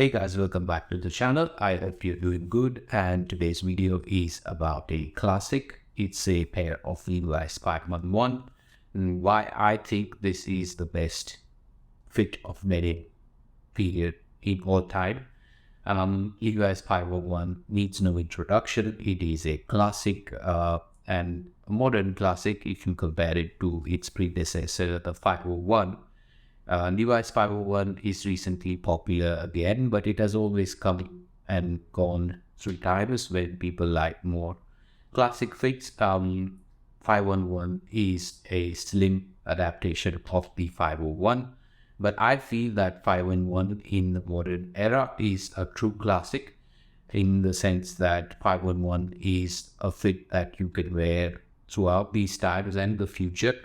Hey guys, welcome back to the channel. I hope you're doing good, and today's video is about a classic. It's a pair of Levi's 511 and why I think this is the best fit of denim period in all time. Levi's 501 needs no introduction. It is a classic and a modern classic if you compare it to its predecessor, the 501. Levi's 501 is recently popular again, but it has always come and gone through times when people like more classic fits. 511 is a slim adaptation of the 501, but I feel that 511 in the modern era is a true classic in the sense that 511 is a fit that you can wear throughout these times and the future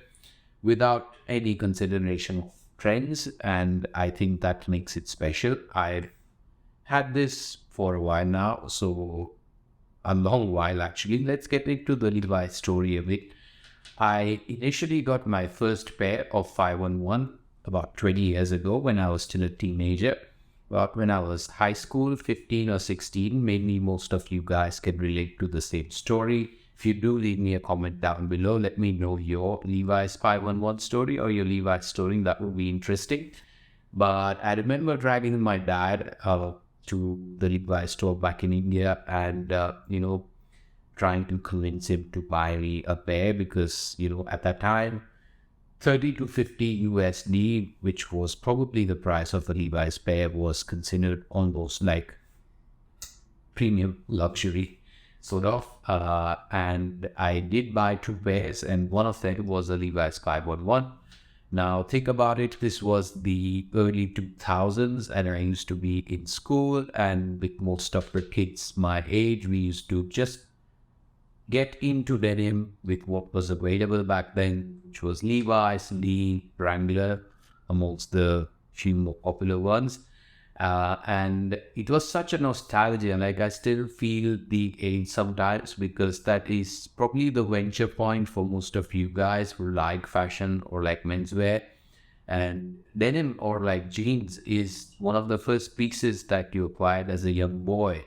without any consideration of trends, and I think that makes it special. I've had this for a while now, so a long while actually. Let's get into the Levi story a bit. I initially got my first pair of 511 about 20 years ago when I was still a teenager. But when I was high school, 15 or 16, maybe most of you guys can relate to the same story. If you do, leave me a comment down below. Let me know your Levi's 511 story or your Levi's story. That would be interesting. But I remember driving my dad to the Levi's store back in India and, trying to convince him to buy me a pair because, at that time, 30 to 50 USD, which was probably the price of a Levi's pair, was considered almost like premium luxury sort of, and I did buy two pairs, and one of them was a Levi's 511. Now think about it, this was the early 2000s and I used to be in school, and with most of the kids my age, we used to just get into denim with what was available back then, which was Levi's, Lee, Wrangler, amongst the few more popular ones. And it was such a nostalgia, like I still feel the age sometimes, because that is probably the venture point for most of you guys who like fashion or like menswear. And denim or like jeans is one of the first pieces that you acquired as a young boy.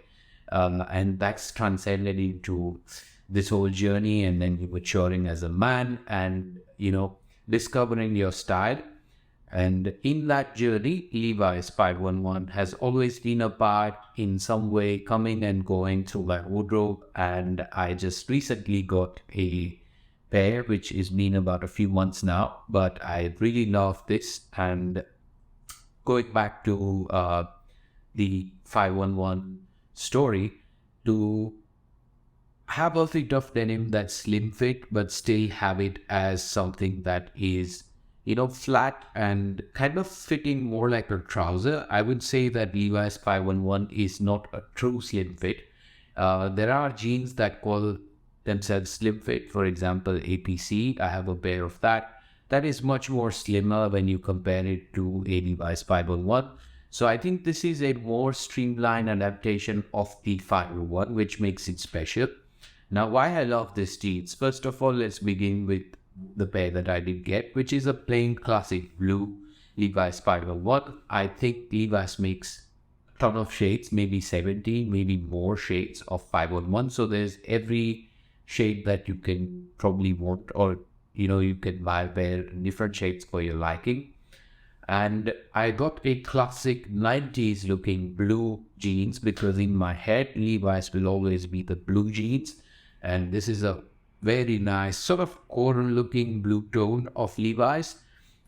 And that's transcended into this whole journey, and then you maturing as a man and, discovering your style. And in that journey, Levi's 511 has always been a part in some way, coming and going through my wardrobe. And I just recently got a pair, which has been about a few months now, but I really love this. And going back to the 511 story, to have a fit of denim that's slim fit, but still have it as something that is flat and kind of fitting more like a trouser. I would say that Levi's 511 is not a true slim fit. There are jeans that call themselves slim fit. For example, APC, I have a pair of that. That is much more slimmer when you compare it to a Levi's 511. So I think this is a more streamlined adaptation of the 501, which makes it special. Now, why I love this jeans? First of all, let's begin with the pair that I did get, which is a plain classic blue Levi's 501. I think Levi's makes a ton of shades, maybe 70, maybe more shades of 511. So there's every shade that you can probably want, or you can buy a pair in different shades for your liking. And I got a classic 90s looking blue jeans because in my head Levi's will always be the blue jeans, and this is a very nice sort of coral looking blue tone of Levi's,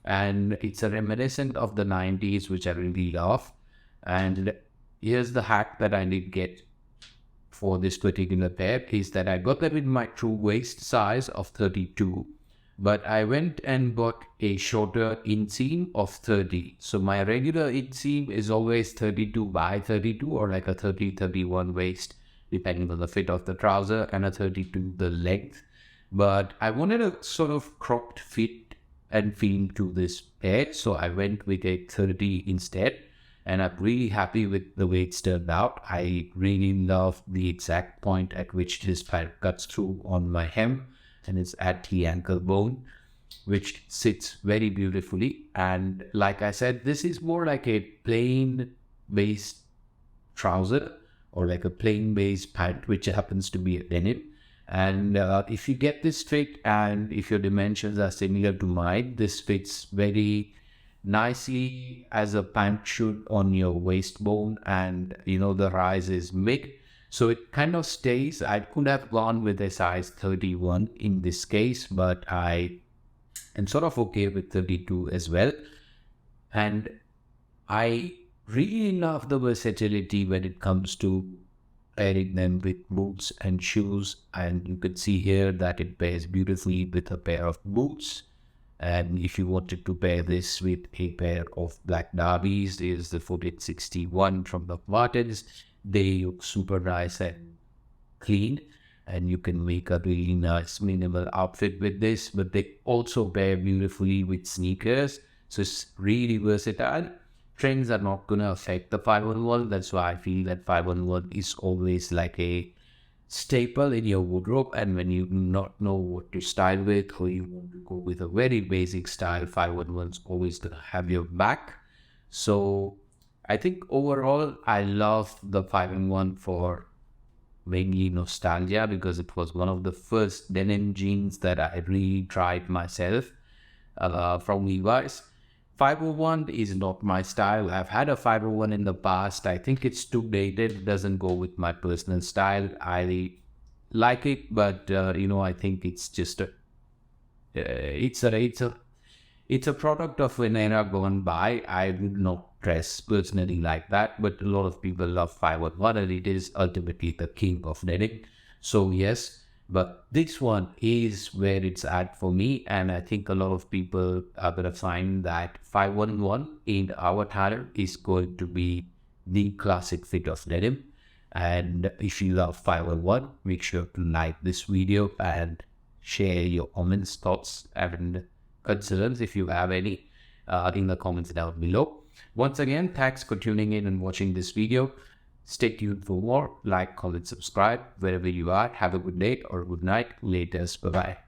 and it's a reminiscent of the 90s, which I really love. And here's the hack that I did get for this particular pair, is that I got them in my true waist size of 32, but I went and bought a shorter inseam of 30. So my regular inseam is always 32 by 32 or like a 30-31 waist, depending on the fit of the trouser, and a 32 the length. But I wanted a sort of cropped fit and feel to this pair, so I went with a 30 instead, and I'm really happy with the way it's turned out. I really love the exact point at which this pair cuts through on my hem, and it's at the ankle bone, which sits very beautifully. And like I said, this is more like a plain waist trouser or like a plain base pant, which happens to be a denim. And if you get this fit and if your dimensions are similar to mine, this fits very nicely as a pant should on your waist bone, and the rise is mid, so it kind of stays. I could have gone with a size 31 in this case, but I am sort of okay with 32 as well. And I really love the versatility when it comes to pairing them with boots and shoes, and you can see here that it pairs beautifully with a pair of boots. And if you wanted to pair this with a pair of black derbies, there's the footed 61 from the Martens. They look super nice and clean, and you can make a really nice minimal outfit with this. But they also pair beautifully with sneakers, so it's really versatile. Trends are not going to affect the 511. That's why I feel that 511 is always like a staple in your wardrobe, and when you do not know what to style with, or you want to go with a very basic style, 511 is always going to have your back. So I think overall I love the 511 for mainly nostalgia, because it was one of the first denim jeans that I really tried myself from Levi's. 501 is not my style. I've had a 501 in the past. I think it's too dated. It doesn't go with my personal style. I like it, but I think it's just it's a product of an era gone by. I would not dress personally like that, but a lot of people love 511, and it is ultimately the king of denim. So yes. But this one is where it's at for me, and I think a lot of people are going to find that 511 in our time is going to be the classic fit of denim. And if you love 511, make sure to like this video and share your comments, thoughts, and concerns if you have any in the comments down below. Once again, thanks for tuning in and watching this video. Stay tuned for more. Like, comment, subscribe wherever you are. Have a good day or good night. Latest. Bye-bye.